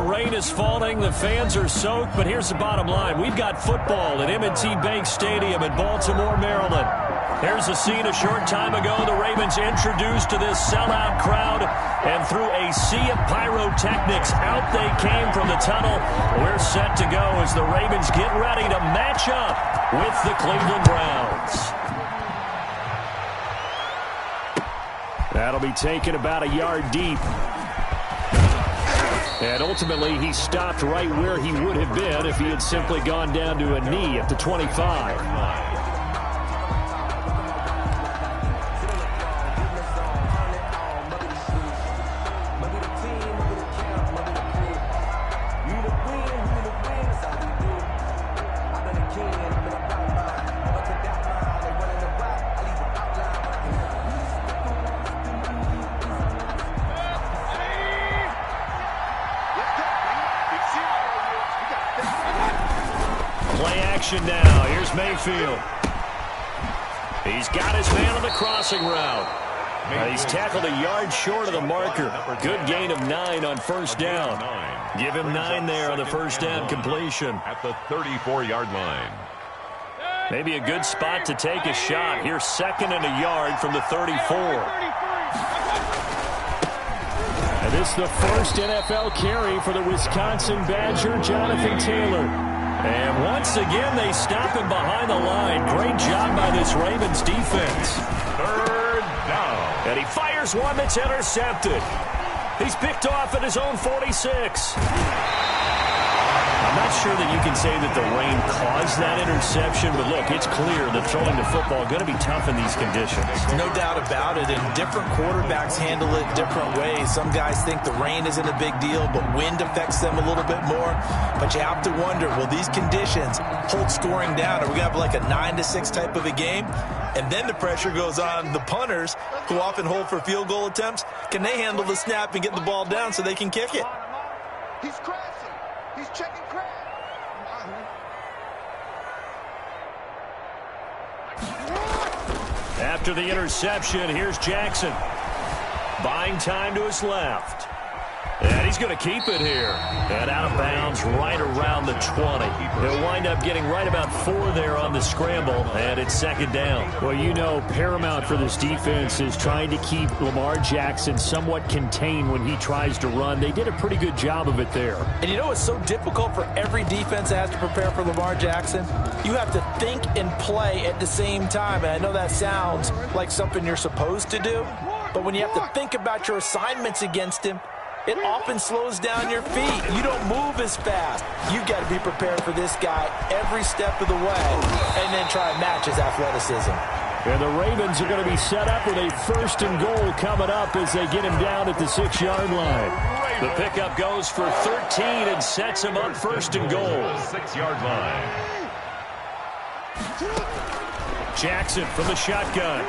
rain is falling, the fans are soaked, but here's the bottom line. We've got football at M&T Bank Stadium in Baltimore, Maryland. Here's a scene a short time ago. The Ravens introduced to this sellout crowd, and through a sea of pyrotechnics, out they came from the tunnel. We're set to go as the Ravens get ready to match up with the Cleveland Browns. That'll be taken about a yard deep. And ultimately, he stopped right where he would have been if he had simply gone down to a knee at the 25. Now, here's Mayfield. He's got his man on the crossing route. He's tackled a yard short of the marker. Good gain of 9 on first down. Give him 9 there on the first down completion. At the 34-yard line. Maybe a good spot to take a shot. Here's 2nd and a yard from the 34. And this is the first NFL carry for the Wisconsin Badger, Jonathan Taylor. And once again, they stop him behind the line. Great job by this Ravens defense. 3rd down. And he fires one that's intercepted. He's picked off at his own 46. I'm not sure that you can say that the rain caused that interception, but look, it's clear that throwing the football is going to be tough in these conditions. No doubt about it, and different quarterbacks handle it different ways. Some guys think the rain isn't a big deal, but wind affects them a little bit more. But you have to wonder, will these conditions hold scoring down? Are we going to have like a 9-6 type of a game? And then the pressure goes on the punters, who often hold for field goal attempts. Can they handle the snap and get the ball down so they can kick it? He's crashing. He's checking crash. After the interception, here's Jackson. Buying time to his left. And he's going to keep it here. And out of bounds right around the 20. He'll wind up getting right about 4 there on the scramble, and it's 2nd down. Well, you know, paramount for this defense is trying to keep Lamar Jackson somewhat contained when he tries to run. They did a pretty good job of it there. And you know it's so difficult for every defense that has to prepare for Lamar Jackson? You have to think and play at the same time. And I know that sounds like something you're supposed to do, but when you have to think about your assignments against him, it often slows down your feet. You don't move as fast. You've got to be prepared for this guy every step of the way and then try and match his athleticism. And the Ravens are going to be set up with a 1st and goal coming up as they get him down at the 6-yard line. The pickup goes for 13 and sets him up 1st and goal. 6-yard line. Jackson from the shotgun.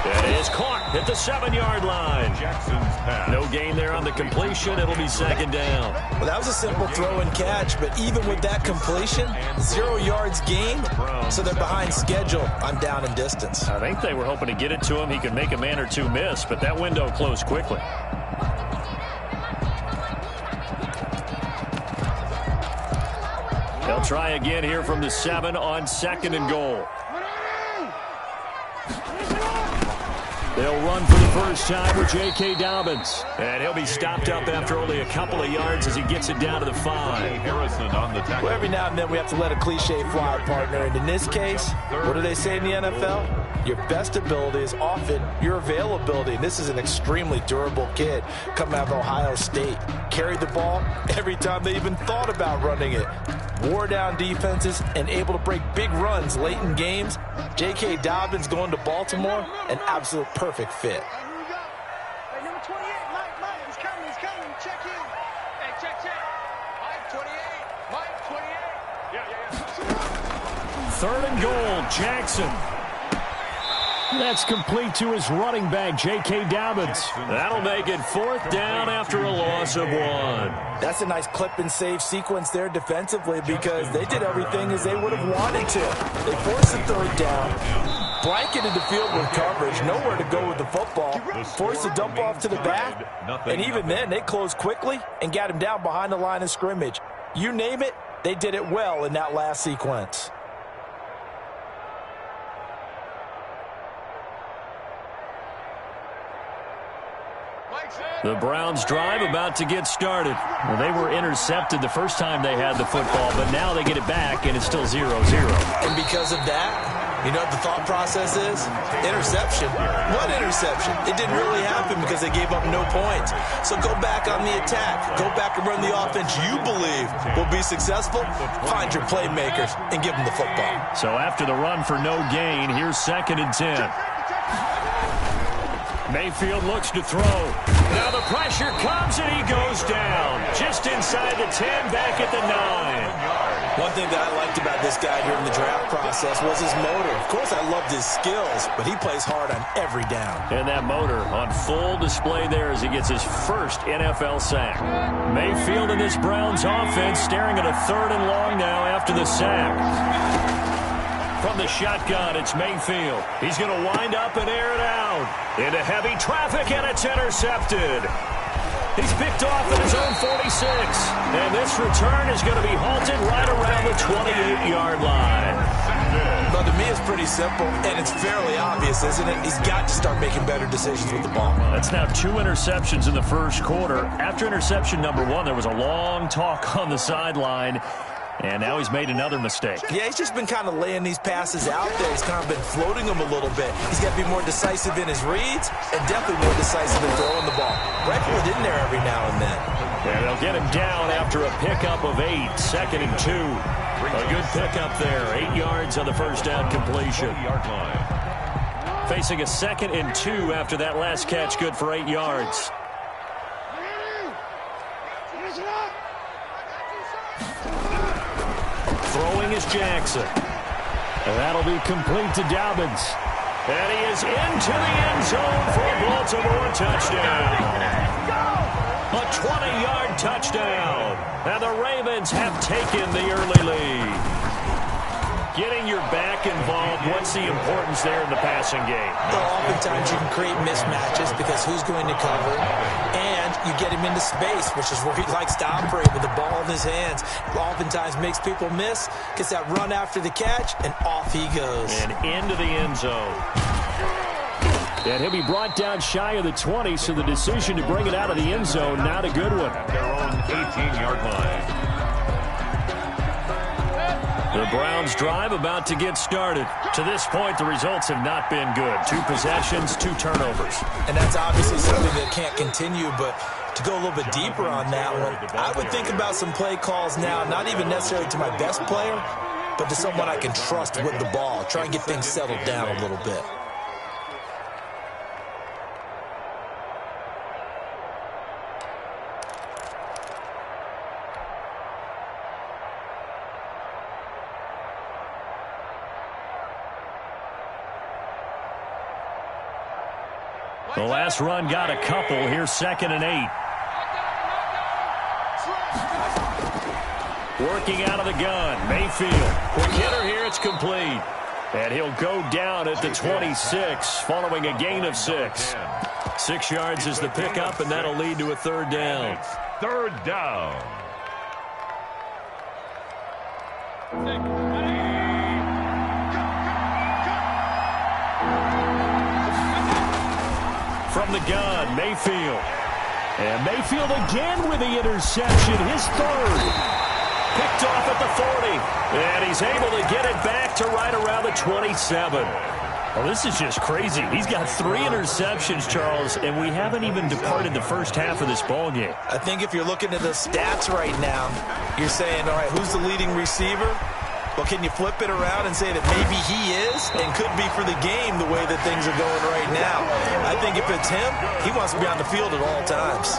It is caught at the 7-yard line. Jackson's pass. No gain there on the completion. It'll be 2nd down. Well, that was a simple throw and catch, but even with that completion, 0 yards gained, so they're behind schedule on down and distance. I think they were hoping to get it to him. He could make a man or two miss, but that window closed quickly. They'll try again here from the 7 on 2nd and goal. They'll run for the first time with J.K. Dobbins. And he'll be stopped up after only a couple of yards as he gets it down to the 5. Harrison on the tackle. Well, every now and then we have to let a cliche fly, partner. And in this case, what do they say in the NFL? Your best ability is often your availability. And this is an extremely durable kid coming out of Ohio State. Carried the ball every time they even thought about running it. Wore down defenses and able to break big runs late in games. J.K. Dobbins going to Baltimore, an absolute perfect fit. Hey, number 28, Mike, he's coming, check in. Hey, check. Mike, 28, Yeah. 3rd and goal, Jackson. That's complete to his running back, J.K. Dobbins. That'll make it 4th down after a loss of 1. That's a nice clip and save sequence there defensively because they did everything as they would have wanted to. They forced the 3rd down, blanketed the field with coverage, nowhere to go with the football, forced to dump off to the back, and even then, they closed quickly and got him down behind the line of scrimmage. You name it, they did it well in that last sequence. The Browns drive about to get started. Well, they were intercepted the first time they had the football, but now they get it back, and it's still 0-0. And because of that, you know what the thought process is? Interception. What interception? It didn't really happen because they gave up no points. So go back on the attack. Go back and run the offense you believe will be successful. Find your playmakers and give them the football. So after the run for no gain, here's 2nd and 10. Mayfield looks to throw. Now the pressure comes and he goes down. Just inside the 10, back at the 9. One thing that I liked about this guy during the draft process was his motor. Of course, I loved his skills, but he plays hard on every down. And that motor on full display there as he gets his first NFL sack. Mayfield in this Browns offense staring at a 3rd and long now after the sack. From the shotgun, it's Mayfield. He's going to wind up and air it out. Into heavy traffic, and it's intercepted. He's picked off at his own 46. And this return is going to be halted right around the 28-yard line. But to me, it's pretty simple, and it's fairly obvious, isn't it? He's got to start making better decisions with the ball. That's now 2 interceptions in the first quarter. After interception number 1, there was a long talk on the sideline. And now he's made another mistake. Yeah, he's just been kind of laying these passes out there. He's kind of been floating them a little bit. He's got to be more decisive in his reads and definitely more decisive in throwing the ball. Rifle it in there every now and then. And they'll get him down after a pickup of 8, 2nd and 2. A good pickup there, 8 yards on the first down completion. Facing a 2nd and 2 after that last catch, good for 8 yards. Throwing is Jackson. And that'll be complete to Dobbins. And he is into the end zone for a Baltimore touchdown. A 20-yard touchdown. And the Ravens have taken the early lead. Getting your back involved, what's the importance there in the passing game? Well, oftentimes you can create mismatches because who's going to cover, and you get him into space, which is where he likes to operate with the ball in his hands. Oftentimes makes people miss, gets that run after the catch, and off he goes. And into the end zone. And he'll be brought down shy of the 20, so the decision to bring it out of the end zone, not a good one. Their own 18-yard line. The Browns drive about to get started. To this point, the results have not been good. 2 possessions, 2 turnovers. And that's obviously something that can't continue, but to go a little bit deeper on that one, I would think about some play calls now, not even necessarily to my best player, but to someone I can trust with the ball. Try and get things settled down a little bit. The last run got a couple. Here's 2nd and 8. Working out of the gun. Mayfield. Quick hitter here. It's complete. And he'll go down at the 26 following a gain of 6. 6 yards is the pickup, and that'll lead to a 3rd down. 3rd down. From the gun, Mayfield. And Mayfield again with the interception, his 3rd. Picked off at the 40. And he's able to get it back to right around the 27. Well, this is just crazy. He's got 3 interceptions, Charles, and we haven't even departed the first half of this ball game. I think if you're looking at the stats right now, you're saying, all right, who's the leading receiver? Well, can you flip it around and say that maybe he is and could be for the game the way that things are going right now? I think if it's him, he wants to be on the field at all times.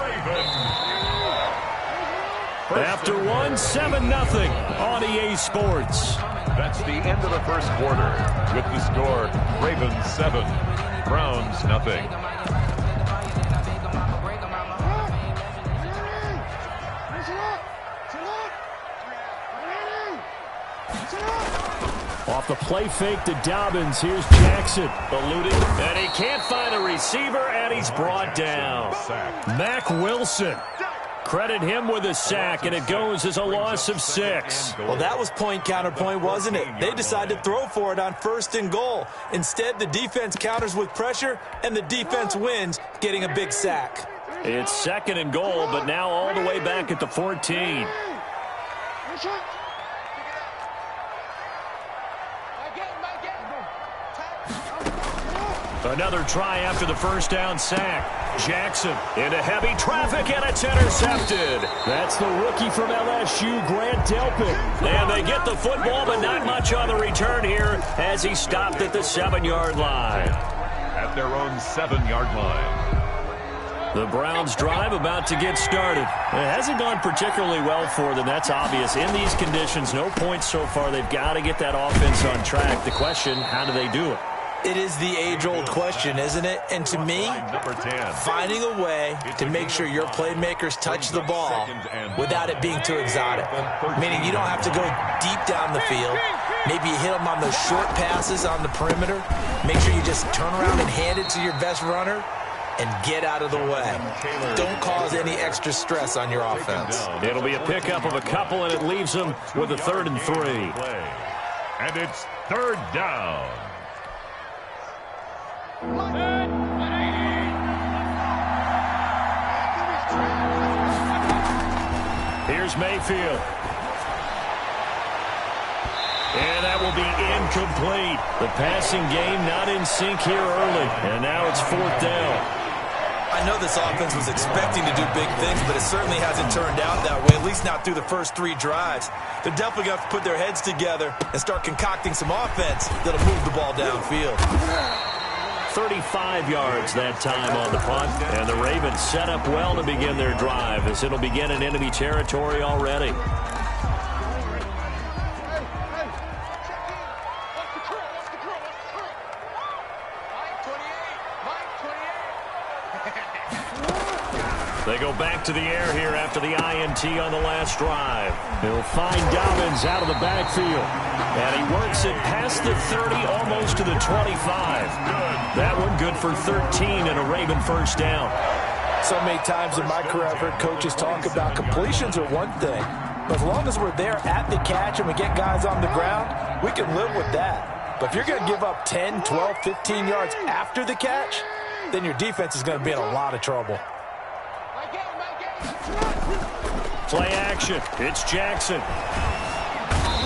After 7-0 on EA Sports. That's the end of the first quarter. With the score, Ravens 7, Browns nothing. Off the play fake to Dobbins. Here's Jackson. Eluding. And he can't find a receiver, and he's brought down. Mack Wilson. Credit him with a sack, and it goes as a loss of 6. Well, that was point counterpoint, wasn't it? They decided to throw for it on 1st and goal. Instead, the defense counters with pressure, and the defense wins, getting a big sack. It's 2nd and goal, but now all the way back at the 14. Another try after the first down sack. Jackson into heavy traffic, and it's intercepted. That's the rookie from LSU, Grant Delpit. And they get the football, but not much on the return here as he stopped at the 7-yard line. At their own 7-yard line. The Browns drive about to get started. It hasn't gone particularly well for them. That's obvious. In these conditions, no points so far. They've got to get that offense on track. The question, how do they do it? It is the age-old question, isn't it? And to me, finding a way to make sure your playmakers touch the ball without it being too exotic. Meaning you don't have to go deep down the field. Maybe you hit them on those short passes on the perimeter. Make sure you just turn around and hand it to your best runner and get out of the way. Don't cause any extra stress on your offense. It'll be a pickup of a couple, and it leaves them with a 3rd and 3. And it's 3rd down. Here's Mayfield. And that will be incomplete. The passing game not in sync here early. And now it's 4th down. I know this offense was expecting to do big things, but it certainly hasn't turned out that way, at least not through the first 3 drives. They're definitely going to have to put their heads together and start concocting some offense that'll move the ball downfield. 35 yards that time on the punt, and the Ravens set up well to begin their drive as it'll begin in enemy territory already. They go back to the air here after the INT on the last drive. He'll find Dobbins out of the backfield. And he works it past the 30, almost to the 25. That one good for 13 and a Raven first down. So many times in my career I've heard coaches talk about completions are one thing. But as long as we're there at the catch and we get guys on the ground, we can live with that. But if you're going to give up 10, 12, 15 yards after the catch, then your defense is going to be in a lot of trouble. Play action. It's Jackson.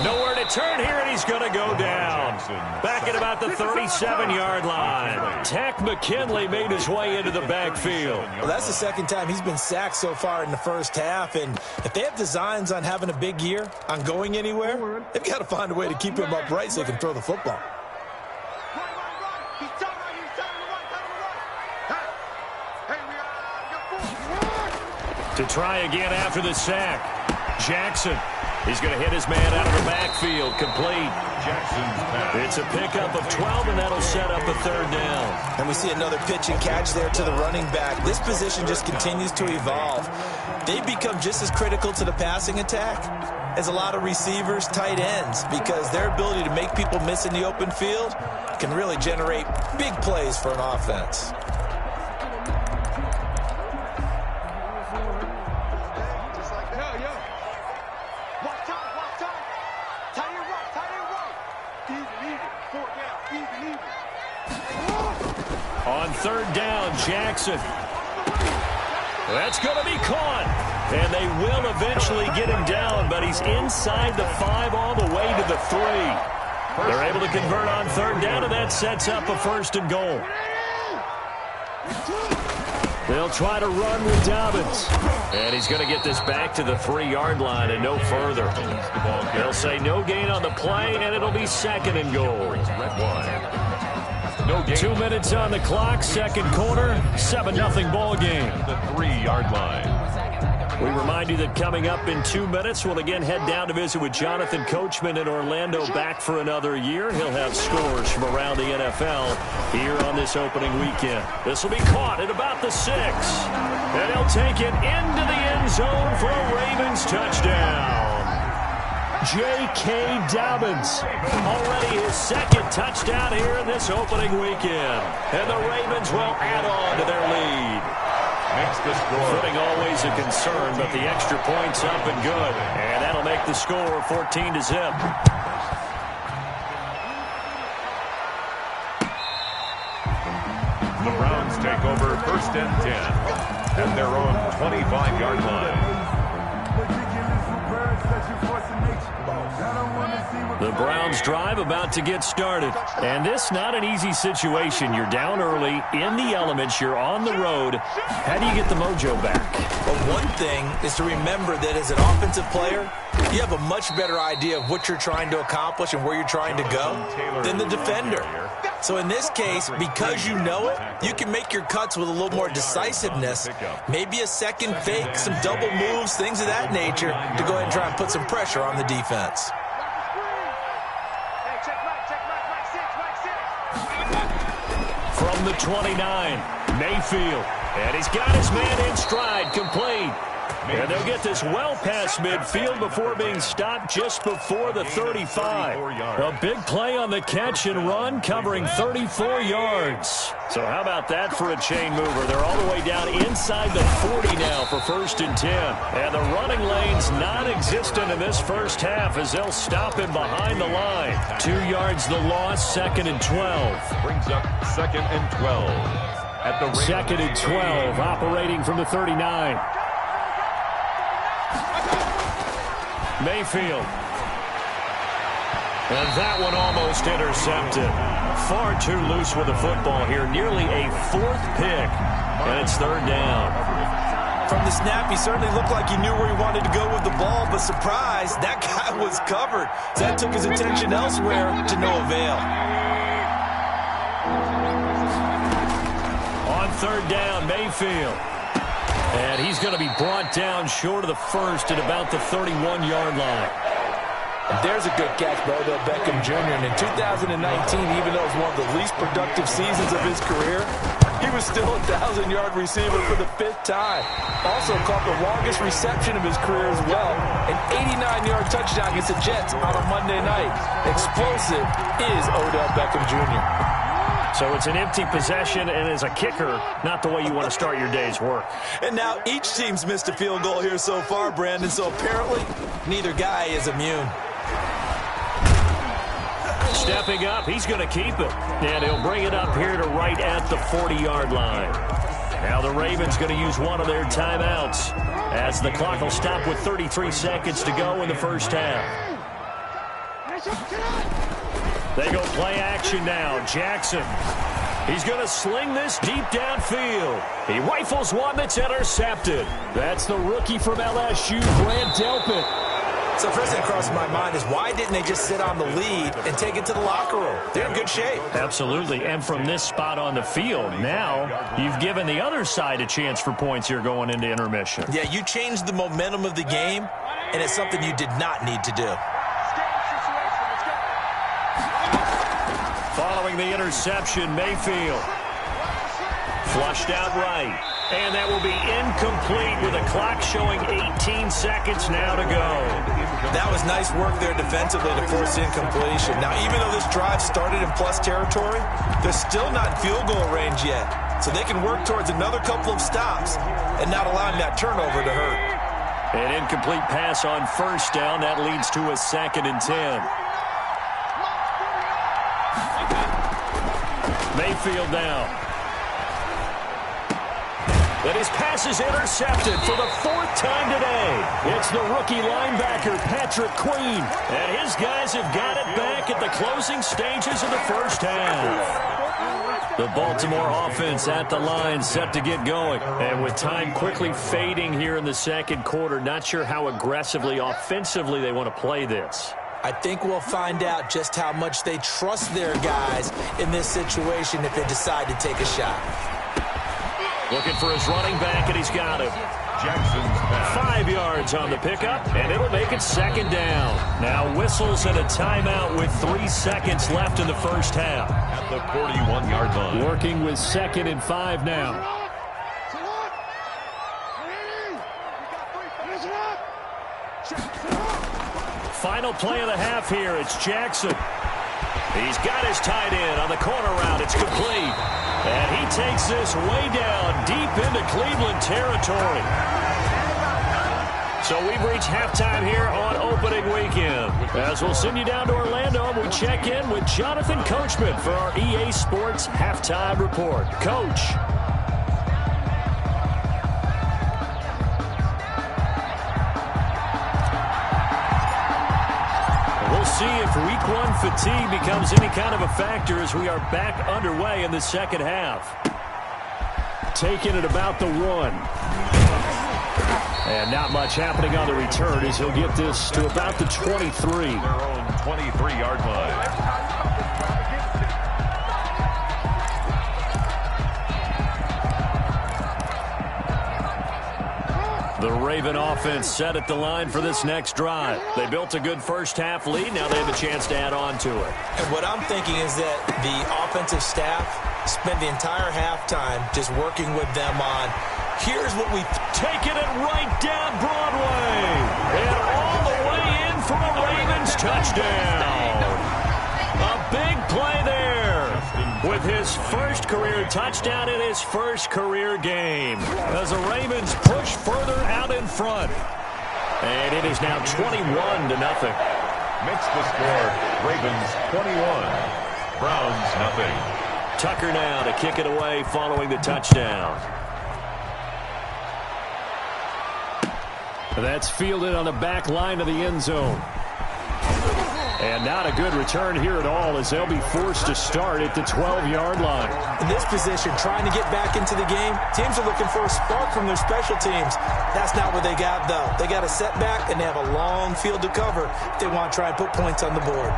Nowhere to turn here, and he's going to go down. Back at about the 37-yard line. Takk McKinley made his way into the backfield. Well, that's the 2nd time he's been sacked so far in the first half, and if they have designs on having a big year, on going anywhere, they've got to find a way to keep him upright so he can throw the football. To try again after the sack. Jackson. He's going to hit his man out of the backfield. Complete. It's a pickup of 12, and that'll set up a 3rd down. And we see another pitch and catch there to the running back. This position just continues to evolve. They become just as critical to the passing attack as a lot of receivers, tight ends, because their ability to make people miss in the open field can really generate big plays for an offense. On 3rd down, Jackson. That's going to be caught. And they will eventually get him down, but he's inside the 5 all the way to the 3. They're able to convert on 3rd down, and that sets up a 1st and goal. They'll try to run with Dobbins. And he's going to get this back to the 3-yard line and no further. They'll say no gain on the play, and it'll be 2nd and goal. 2 minutes on the clock, 2nd quarter, 7-0 ball game. The 3-yard line. We remind you that coming up in 2 minutes, we'll again head down to visit with Jonathan Coachman in Orlando, back for another year. He'll have scores from around the NFL here on this opening weekend. This will be caught at about the 6. And he'll take it into the end zone for a Ravens touchdown. J.K. Dobbins. Already his second touchdown here in this opening weekend. And the Ravens will add on to their lead. Makes the score. Footing always a concern, but the extra point's up and good. And that'll make the score 14-0. The Browns take over 1st and 10 at their own 25-yard line. The Browns drive about to get started. And this not an easy situation. You're down early, in the elements, you're on the road. How do you get the mojo back? Well, one thing is to remember that as an offensive player, you have a much better idea of what you're trying to accomplish and where you're trying to go than the defender. So in this case, because you know it, you can make your cuts with a little more decisiveness. Maybe a second fake, some double moves, things of that nature to go ahead and try and put some pressure on the defense. From the 29, Mayfield. And he's got his man in stride, complete. And they'll get this well past midfield before being stopped just before the 35. A big play on the catch and run, covering 34 yards. So how about that for a chain mover? They're all the way down inside the 40 now for 1st and 10. And the running lane's non-existent in this first half as they'll stop him behind the line. 2 yards the loss, 2nd and 12. Brings up 2nd and 12. At the 2nd and 12, operating from the 39. Mayfield. And that one almost intercepted. Far too loose with the football here. Nearly a 4th pick. And it's 3rd down. From the snap, he certainly looked like he knew where he wanted to go with the ball, but surprise, that guy was covered. So that took his attention elsewhere to no avail. On 3rd down, Mayfield. And he's going to be brought down short of the first at about the 31-yard line. There's a good catch by Odell Beckham Jr. And in 2019, even though it was one of the least productive seasons of his career, he was still a 1,000-yard receiver for the 5th time. Also caught the longest reception of his career as well. An 89-yard touchdown against the Jets on a Monday night. Explosive is Odell Beckham Jr. So it's an empty possession, and as a kicker, not the way you want to start your day's work. And now each team's missed a field goal here so far, Brandon, so apparently neither guy is immune. Stepping up, he's going to keep it. And he'll bring it up here to right at the 40-yard line. Now the Ravens going to use one of their timeouts as the clock will stop with 33 seconds to go in the first half. They go play action now. Jackson. He's going to sling this deep downfield. He rifles one that's intercepted. That's the rookie from LSU, Grant Delpit. So first thing across my mind is why didn't they just sit on the lead and take it to the locker room? They're in good shape. Absolutely. And from this spot on the field, now you've given the other side a chance for points here going into intermission. Yeah, you changed the momentum of the game, and it's something you did not need to do. Following the interception, Mayfield. Flushed out right. And that will be incomplete with a clock showing 18 seconds now to go. That was nice work there defensively to force incompletion. Now, even though this drive started in plus territory, they're still not in field goal range yet. So they can work towards another couple of stops and not allowing that turnover to hurt. An incomplete pass on 1st down. That leads to a 2nd and 10. Mayfield now. And his pass is intercepted for the 4th time today. It's the rookie linebacker, Patrick Queen. And his guys have got it back at the closing stages of the first half. The Baltimore offense at the line set to get going. And with time quickly fading here in the 2nd quarter, not sure how aggressively, offensively they want to play this. I think we'll find out just how much they trust their guys in this situation if they decide to take a shot. Looking for his running back, and he's got him. Jackson's pass. 5 yards on the pickup, and it'll make it 2nd down. Now whistles and a timeout with 3 seconds left in the first half. At the 41-yard line. Working with 2nd and 5 now. final play of the half here. It's Jackson. He's got his tight end on the corner route. It's complete. And he takes this way down deep into Cleveland territory. So we've reached halftime here on opening weekend. As we'll send you down to Orlando, and we check in with Jonathan Coachman for our EA Sports Halftime Report. Coach. We'll see if week one fatigue becomes any kind of a factor as we are back underway in the second half. Taking it about the 1. And not much happening on the return as he'll get this to about the 23. Their own 23-yard line. The Raven offense set at the line for this next drive. They built a good first-half lead. Now they have a chance to add on to it. And what I'm thinking is that the offensive staff spent the entire halftime just working with them on, here's what we taking it right down Broadway. And all the way in for a Ravens touchdown. A big play there with his first career touchdown in his first career game as the Ravens push further out in front. And it is now 21-0. Makes the score Ravens 21, Browns nothing. Tucker now to kick it away following the touchdown. That's fielded on the back line of the end zone. And not a good return here at all as they'll be forced to start at the 12-yard line. In this position, trying to get back into the game, teams are looking for a spark from their special teams. That's not what they got, though. They got a setback, and they have a long field to cover if they want to try and put points on the board.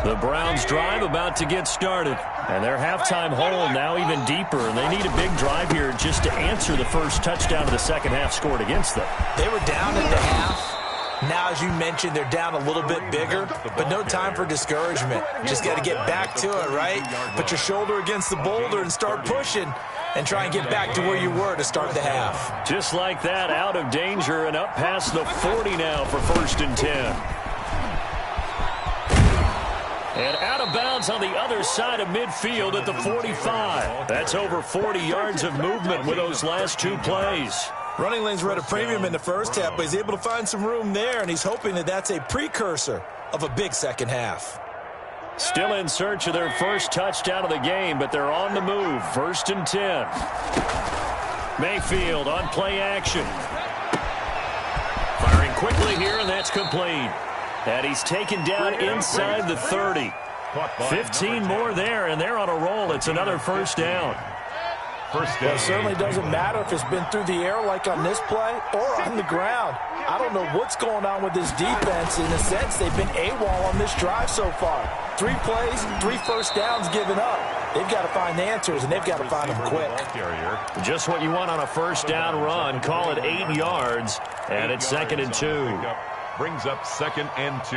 The Browns drive about to get started. And their halftime hole now even deeper, and they need a big drive here just to answer the first touchdown of the second half scored against them. They were down at the half. Now, as you mentioned, they're down a little bit bigger, but no time for discouragement. Just got to get back to it, right? Put your shoulder against the boulder and start pushing and try and get back to where you were to start the half. Just like that, out of danger and up past the 40 now for 1st and 10. And out of bounds on the other side of midfield at the 45. That's over 40 yards of movement with those last two plays. Running lanes were at a premium in the first half, but he's able to find some room there, and he's hoping that that's a precursor of a big second half. Still in search of their first touchdown of the game, but they're on the move. 1st and 10. Mayfield on play action. Firing quickly here, and that's complete. And he's taken down inside the 30. 15 more there, and they're on a roll. It's another first down. Well, it certainly doesn't matter if it's been through the air like on this play or on the ground. I don't know what's going on with this defense. In a sense, they've been AWOL on this drive so far. 3 plays, 3 first downs given up. They've got to find answers, and they've got to find them quick. Just what you want on a first down run. Call it 8 yards, and it's 2nd and 2. Brings up 2nd and 2.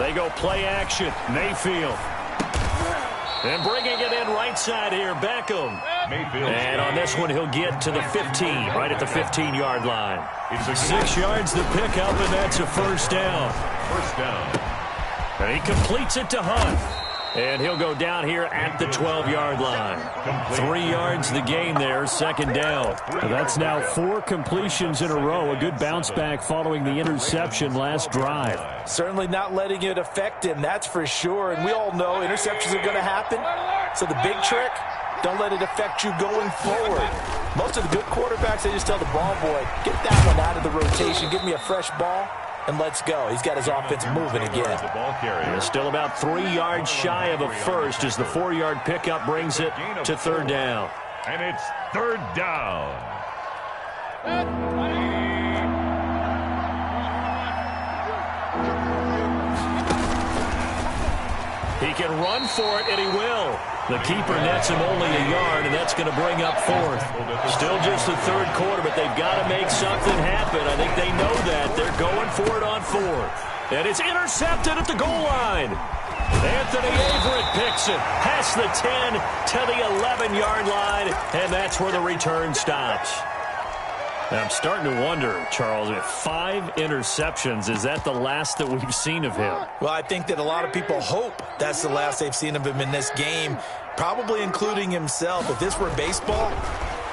They go play action. Mayfield. And bringing it in right side here, Beckham. Mayfield. And on this one, he'll get to the 15, right at the 15-yard line. 6 yards the pickup, and that's a first down. First down. And he completes it to Hunt. And he'll go down here at the 12-yard line. 3 yards the gain there, 2nd down. That's now 4 completions in a row. A good bounce back following the interception last drive. Certainly not letting it affect him, that's for sure. And we all know interceptions are going to happen. So the big trick, don't let it affect you going forward. Most of the good quarterbacks, they just tell the ball boy, get that one out of the rotation, give me a fresh ball, and let's go. He's got his offense moving again. The ball carrier. Still about 3 yards shy of a first as the 4-yard pickup brings it to 3rd down. And it's 3rd down. He can run for it, and he will. The keeper nets him only a yard, and that's going to bring up 4th. Still just the 3rd quarter, but they've got to make something happen. I think they know that. They're going for it on 4th. And it's intercepted at the goal line. Anthony Averett picks Jackson past the 10 to the 11-yard line, and that's where the return stops. I'm starting to wonder, Charles, if 5 interceptions, is that the last that we've seen of him? Well, I think that a lot of people hope that's the last they've seen of him in this game, probably including himself. If this were baseball,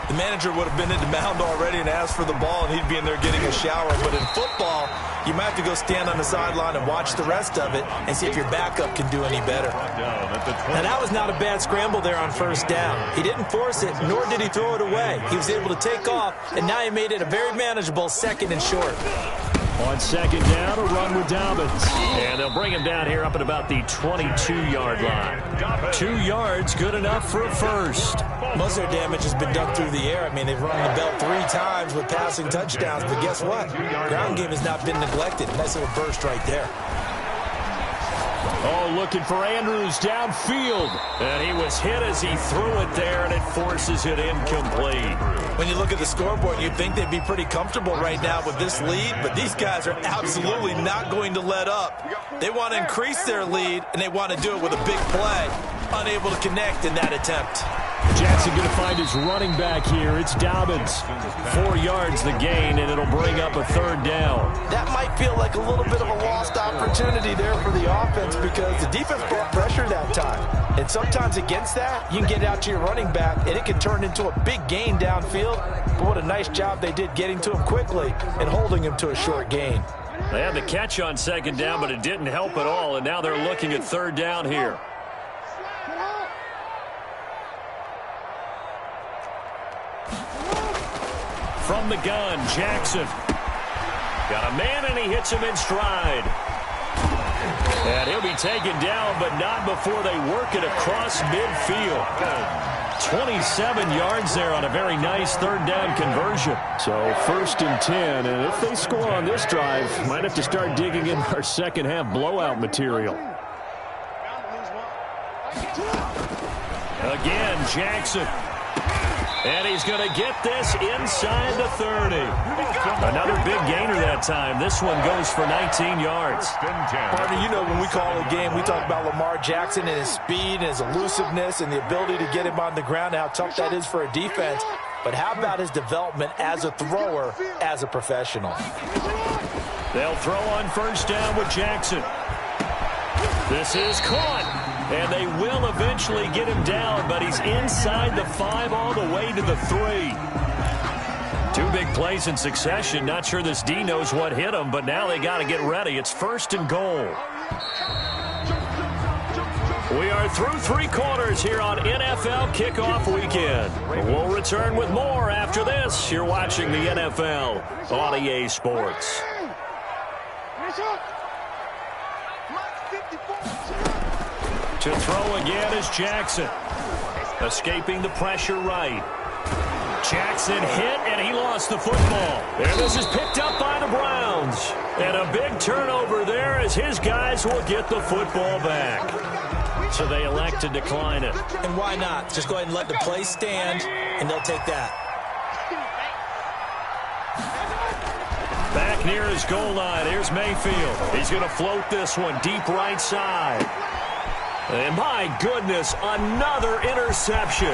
the manager would have been in the mound already and asked for the ball, and he'd be in there getting a shower. But in football, you might have to go stand on the sideline and watch the rest of it and see if your backup can do any better. And that was not a bad scramble there on first down. He didn't force it, nor did he throw it away. He was able to take off, and now he made it a very manageable 2nd and short. On 2nd down, a run with Dobbins. And they'll bring him down here up at about the 22-yard line. 2 yards, good enough for a first. Most of their damage has been done through the air. I mean, they've run the belt 3 times with passing touchdowns, but guess what? Ground game has not been neglected. Nice little burst right there. Oh, looking for Andrews downfield. And he was hit as he threw it there, and it forces it incomplete. When you look at the scoreboard, you'd think they'd be pretty comfortable right now with this lead, but these guys are absolutely not going to let up. They want to increase their lead, and they want to do it with a big play. Unable to connect in that attempt. Jackson going to find his running back here. It's Dobbins. 4 yards the gain, and it'll bring up a 3rd down. That might feel like a little bit of a lost opportunity there for the offense because the defense brought pressure that time. And sometimes against that, you can get out to your running back, and it can turn into a big gain downfield. But what a nice job they did getting to him quickly and holding him to a short gain. They had the catch on 2nd down, but it didn't help at all, and now they're looking at 3rd down here. From the gun, Jackson. Got a man, and he hits him in stride. And he'll be taken down, but not before they work it across midfield. 27 yards there on a very nice 3rd down conversion. So 1st and 10, and if they score on this drive, might have to start digging in our second half blowout material. Again, Jackson. And he's going to get this inside the 30. Another big gainer that time. This one goes for 19 yards. Partner, you know when we call a game, we talk about Lamar Jackson and his speed and his elusiveness and the ability to get him on the ground and how tough that is for a defense. But how about his development as a thrower, as a professional? They'll throw on 1st down with Jackson. This is caught. And they will eventually get him down, but he's inside the 5 all the way to the 3. 2 big plays in succession. Not sure this D knows what hit him, but now they got to get ready. It's 1st and goal. We are through 3 quarters here on NFL Kickoff Weekend. We'll return with more after this. You're watching the NFL on EA Sports. To throw again is Jackson. Escaping the pressure right. Jackson hit, and he lost the football. And this is picked up by the Browns. And a big turnover there as his guys will get the football back. So they elect to decline it. And why not? Just go ahead and let the play stand, and they'll take that. Back near his goal line, here's Mayfield. He's going to float this one deep right side. And my goodness, another interception.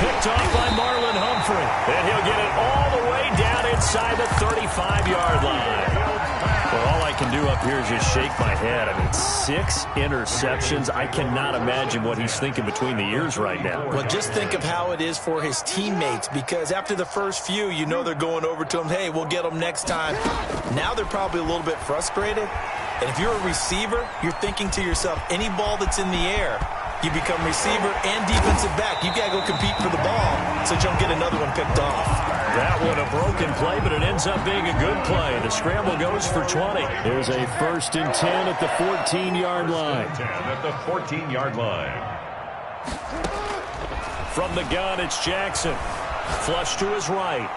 Picked off by Marlon Humphrey. And he'll get it all the way down inside the 35-yard line. Well, all I can do up here is just shake my head. I mean, 6 interceptions. I cannot imagine what he's thinking between the ears right now. Well, just think of how it is for his teammates, because after the first few, you know they're going over to him, hey, we'll get them next time. Now they're probably a little bit frustrated. And if you're a receiver, you're thinking to yourself, any ball that's in the air, you become receiver and defensive back. You got to go compete for the ball so you don't get another one picked off. That one a broken play, but it ends up being a good play. The scramble goes for 20. There's a 1st and 10 at the 14-yard line. 10 at the 14-yard line. From the gun, it's Jackson. Flush to his right.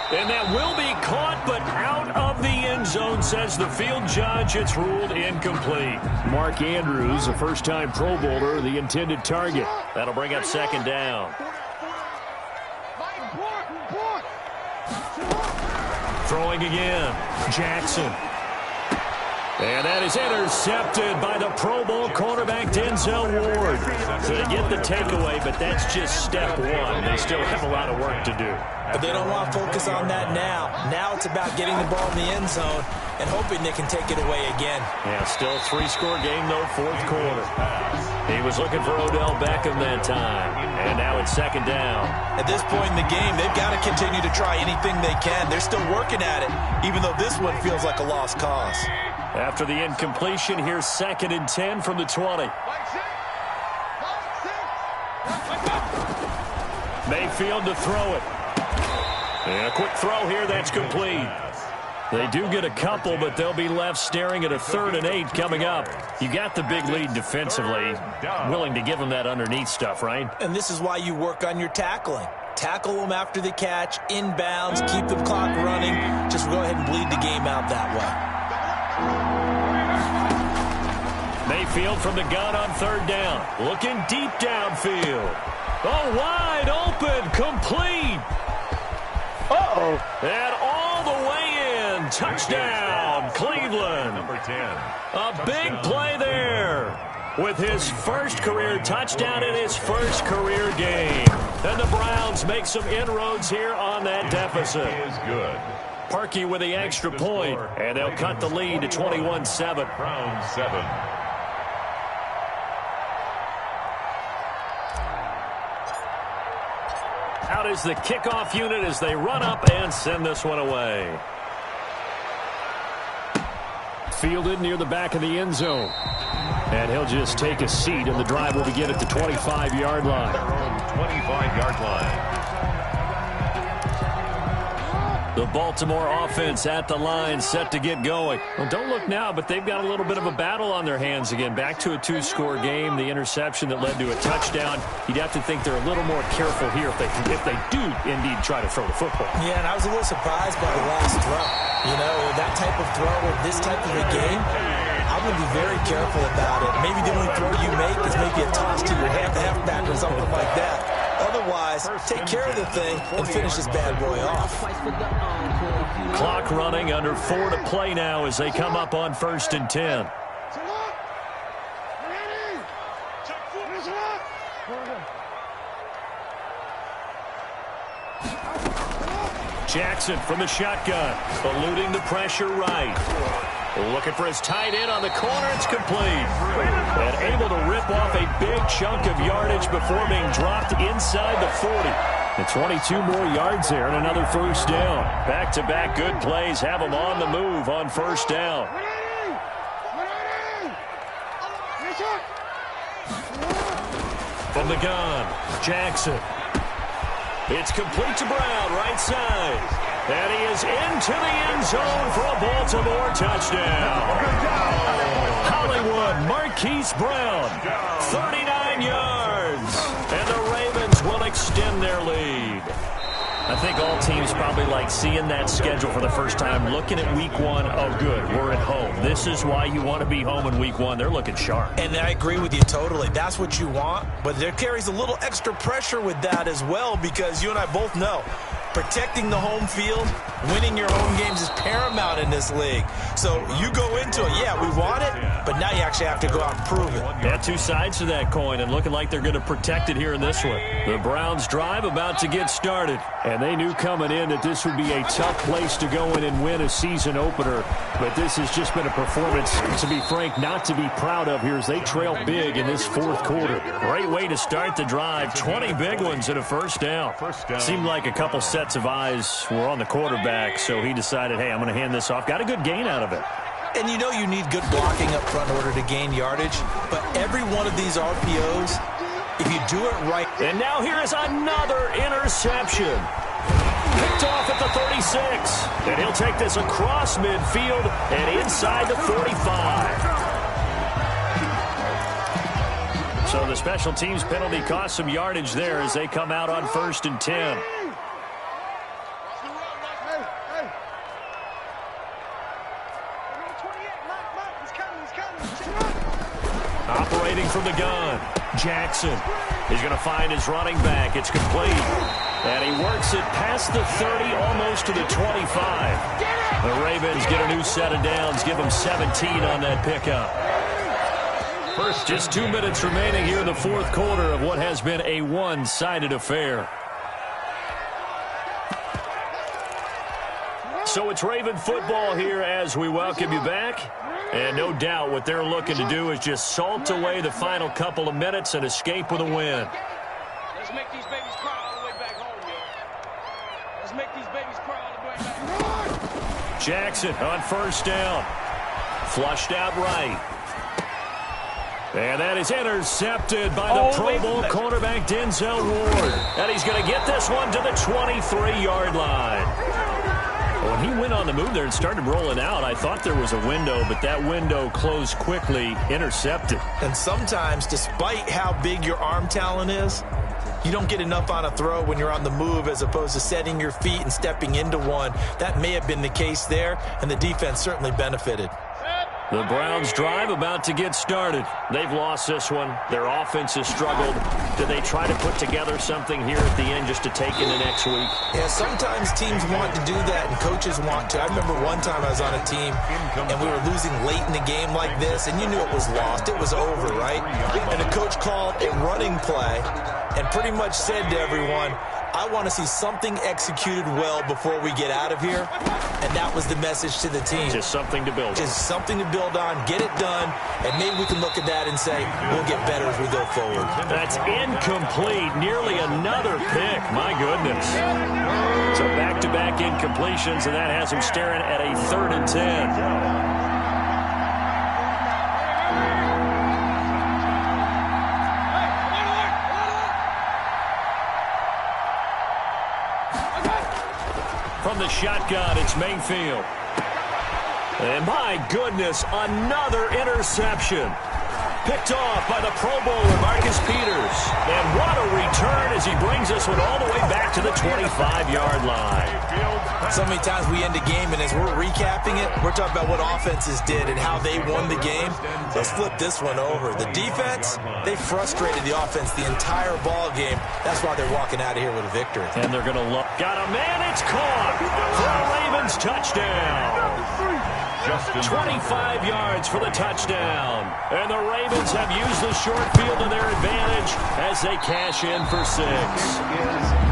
And that will be caught, but out of the end zone, says the field judge. It's ruled incomplete. Mark Andrews, a first-time Pro Bowler, the intended target. That'll bring up 2nd down. Throwing again. Jackson. And that is intercepted by the Pro Bowl cornerback Denzel Ward. So they get the takeaway, but that's just step one. They still have a lot of work to do. But they don't want to focus on that now. Now it's about getting the ball in the end zone and hoping they can take it away again. Yeah, still 3-score game, though, fourth quarter. He was looking for Odell Beckham that time. And now it's second down. At this point in the game, they've got to continue to try anything they can. They're still working at it, even though this one feels like a lost cause. After the incompletion, here's 2nd and 10 from the 20. Mayfield to throw it. And a quick throw here, that's complete. They do get a couple, but they'll be left staring at a 3rd and 8 coming up. You got the big lead defensively. Willing to give them that underneath stuff, right? And this is why you work on your tackling. Tackle them after the catch, inbounds, keep the clock running. Just go ahead and bleed the game out that way. Mayfield from the gun on 3rd down. Looking deep downfield. Oh, wide open, complete. Uh-oh. And all the way in. Touchdown, Cleveland. Number 10. A big play there with his first career touchdown in his first career game. And the Browns make some inroads here on that deficit. He is good. Parkey with the extra point, and they'll cut the lead to 21-7. Browns 7. Out is the kickoff unit as they run up and send this one away. Fielded near the back of the end zone. And he'll just take a seat, and the drive will begin at the 25-yard line. 25-yard line. The Baltimore offense at the line, set to get going. Well, don't look now, but they've got a little bit of a battle on their hands again. Back to a 2-score game, the interception that led to a touchdown. You'd have to think they're a little more careful here if they do indeed try to throw the football. Yeah, and I was a little surprised by the last throw. You know, that type of throw in this type of a game, I'm going to be very careful about it. Maybe the only throw you make is maybe a toss to your halfback or something like that. Otherwise, take care of the thing and finish this bad boy off. Clock running, under 4 to play now as they come up on 1st and 10. Jackson from the shotgun, eluding the pressure right. Looking for his tight end on the corner. It's complete. And able to rip off a big chunk of yardage before being dropped inside the 40. And 22 more yards there and another first down. Back-to-back good plays have them on the move on first down. From the gun, Jackson. It's complete to Brown, right side. And he is into the end zone for a Baltimore touchdown. Hollywood, Marquise Brown, 39 yards. And the Ravens will extend their lead. I think all teams probably like seeing that schedule for the first time, looking at week 1. Oh, good, we're at home. This is why you want to be home in week 1. They're looking sharp. And I agree with you totally. That's what you want. But there carries a little extra pressure with that as well, because you and I both know protecting the home field, winning your home games is paramount in this league. So you go into it, yeah, we want it, but now you actually have to go out and prove it. Yeah, 2 sides to that coin, and looking like they're going to protect it here in this one. The Browns drive about to get started, and they knew coming in that this would be a tough place to go in and win a season opener, but this has just been a performance, to be frank, not to be proud of here as they trail big in this fourth quarter. Great way to start the drive, 20 big ones and a first down. Seemed like a couple sets of eyes were on the quarterback, so he decided, hey, I'm going to hand this off. Got a good gain out of it. And you know you need good blocking up front in order to gain yardage, but every one of these RPOs, if you do it right. And now here is another interception. Picked off at the 36. And he'll take this across midfield and inside the 45. So the special teams penalty cost some yardage there as they come out on 1st and 10. Operating from the gun, run. Jackson is going to find his running back. It's complete. And he works it past the 30, almost to the 25. The Ravens get a new set of downs, give them 17 on that pickup. Just 2 minutes remaining here in the fourth quarter of what has been a one-sided affair. So it's Raven football here as we welcome you back. And no doubt what they're looking to do is just salt away the final couple of minutes and escape with a win. Let's make these babies cry all the way back home, yo. Let's make these babies cry all the way back home. Jackson on first down. Flushed out right. And that is intercepted by the Pro Bowl cornerback Denzel Ward. And he's going to get this one to the 23-yard line. When he went on the move there and started rolling out, I thought there was a window, but that window closed quickly, intercepted. And sometimes, despite how big your arm talent is, you don't get enough on a throw when you're on the move as opposed to setting your feet and stepping into one. That may have been the case there, and the defense certainly benefited. The Browns drive about to get started. They've lost this one. Their offense has struggled. Do they try to put together something here at the end just to take into next week? Yeah, sometimes teams want to do that and coaches want to. I remember one time I was on a team and we were losing late in the game like this, and you knew it was lost. It was over, right? And the coach called a running play and pretty much said to everyone, I want to see something executed well before we get out of here. And that was the message to the team. Just something to build on. Just something to build on, get it done, and maybe we can look at that and say, we'll get better as we go forward. That's incomplete. Nearly another pick. My goodness. So back-to-back incompletions, and that has him staring at a 3rd and 10. From the shotgun, it's Mayfield. And my goodness, another interception. Picked off by the Pro Bowler, Marcus Peters. And what a return as he brings this one all the way back to the 25-yard line. So many times we end a game, and as we're recapping it, we're talking about what offenses did and how they won the game. Let's flip this one over. The defense, they frustrated the offense the entire ball game. That's why they're walking out of here with a victory. And they're going to look. Got a man, it's caught for a Ravens touchdown. 25 yards for the touchdown. And the Ravens have used the short field to their advantage as they cash in for 6.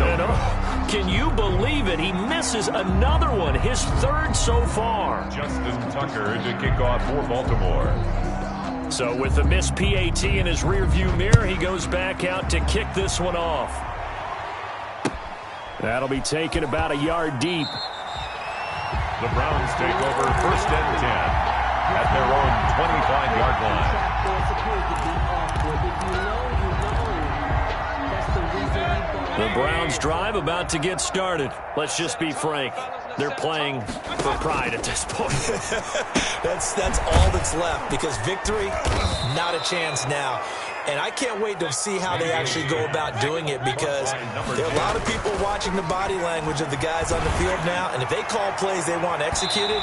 And can you believe it? He misses another one, his 3rd so far. Justin Tucker to kick off for Baltimore. So with the missed PAT in his rearview mirror, he goes back out to kick this one off. That'll be taken about a yard deep. The Browns take over 1st and 10 at their own 25-yard line. The Browns drive about to get started. Let's just be frank. They're playing for pride at this point. That's all that's left, because victory, not a chance now. And I can't wait to see how they actually go about doing it, because there are a lot of people watching the body language of the guys on the field now, and if they call plays they want executed,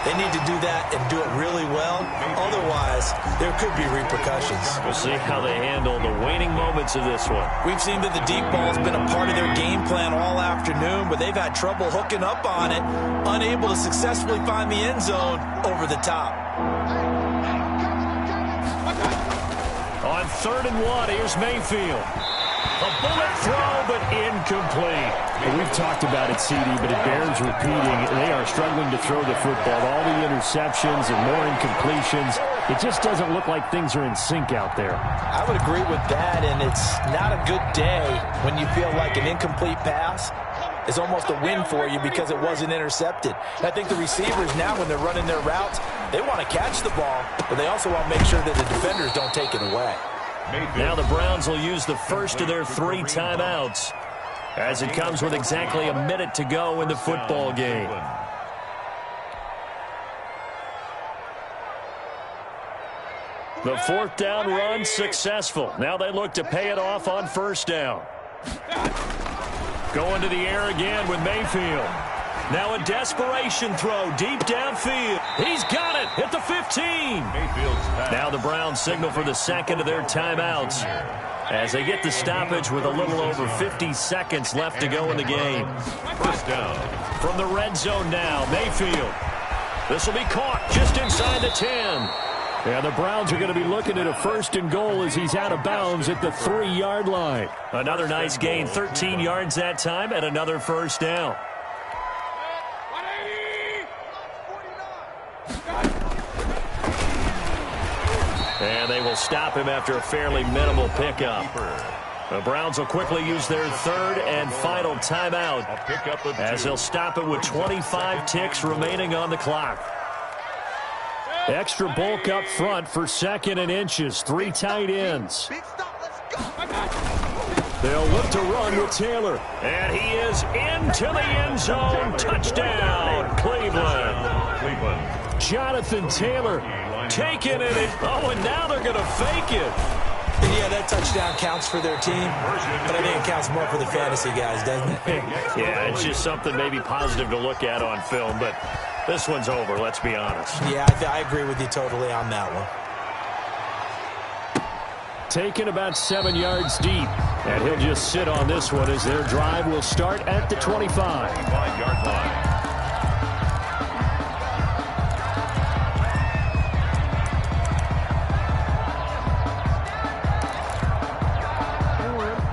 they need to do that and do it really well. Otherwise, there could be repercussions. We'll see how they handle the waning moments of this one. We've seen that the deep ball's been a part of their game plan all afternoon, but they've had trouble hooking up on it, unable to successfully find the end zone over the top. On 3rd and 1, here's Mayfield. A bullet throw, but incomplete. Well, we've talked about it, CD, but it bears repeating. They are struggling to throw the football. All the interceptions and more incompletions. It just doesn't look like things are in sync out there. I would agree with that, and it's not a good day when you feel like an incomplete pass is almost a win for you because it wasn't intercepted. I think the receivers now, when they're running their routes, they want to catch the ball, but they also want to make sure that the defenders don't take it away. Now the Browns will use the first of their 3 timeouts as it comes with exactly a minute to go in the football game. The 4th down run successful. Now they look to pay it off on 1st down. Going to the air again with Mayfield. Now a desperation throw deep downfield. He's got it at the 15. Now the Browns signal for the second of their timeouts as they get the stoppage with a little over 50 seconds left to go in the game. First down. From the red zone now, Mayfield. This will be caught just inside the 10. And the Browns are going to be looking at a 1st and goal as he's out of bounds at the 3-yard line. Another nice gain, 13 yards that time, and another first down. And they will stop him after a fairly minimal pickup. The Browns will quickly use their 3rd and final timeout as they'll stop it with 25 ticks remaining on the clock. Extra bulk up front for 2nd and inches. 3 tight ends. They'll look to run with Taylor. And he is into the end zone. Touchdown, Cleveland. Jonathan Taylor taking it. And now they're going to fake it. Yeah, that touchdown counts for their team, but I think it counts more for the fantasy guys, doesn't it? Yeah, it's just something maybe positive to look at on film, but this one's over, let's be honest. Yeah, I agree with you totally on that one. Taken about 7 yards deep, and he'll just sit on this one as their drive will start at the 25. 5-yard line.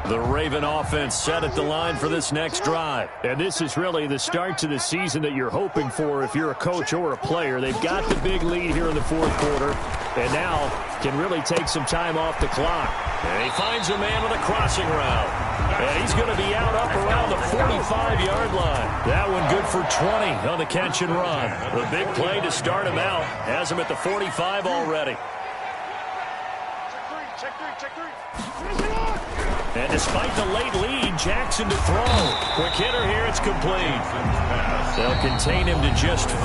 The Raven offense set at the line for this next drive. And this is really the start to the season that you're hoping for if you're a coach or a player. They've got the big lead here in the 4th quarter, and now can really take some time off the clock. And he finds a man with a crossing route. And he's going to be out up around the 45-yard line. That one good for 20 on the catch and run. The big play to start him out has him at the 45 already. Check three. And despite the late lead, Jackson to throw. Quick hitter here, it's complete. They'll contain him to just 4.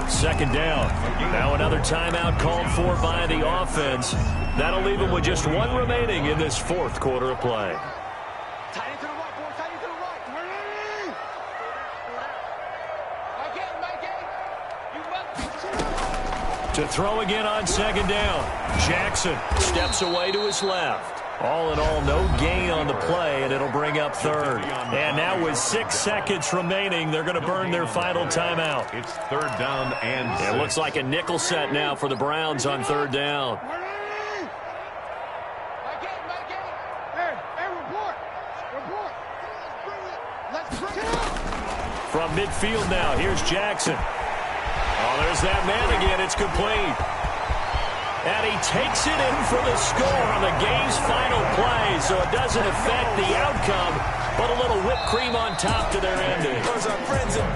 2nd down. Now another timeout called for by the offense. That'll leave him with just 1 remaining in this 4th quarter of play. Tight end to the right, boy. Tight end to the right. To throw again on 2nd down. Jackson steps away to his left. All in all, no gain on the play, and it'll bring up 3rd. And now with 6 seconds remaining, they're going to burn their final timeout. It's 3rd down and 6. It looks like a nickel set now for the Browns on 3rd down. From midfield now, here's Jackson. Oh, there's that man again. It's complete. And he takes it in for the score on the game's final play, so it doesn't affect the outcome, but a little whipped cream on top to their ending. Because our friends in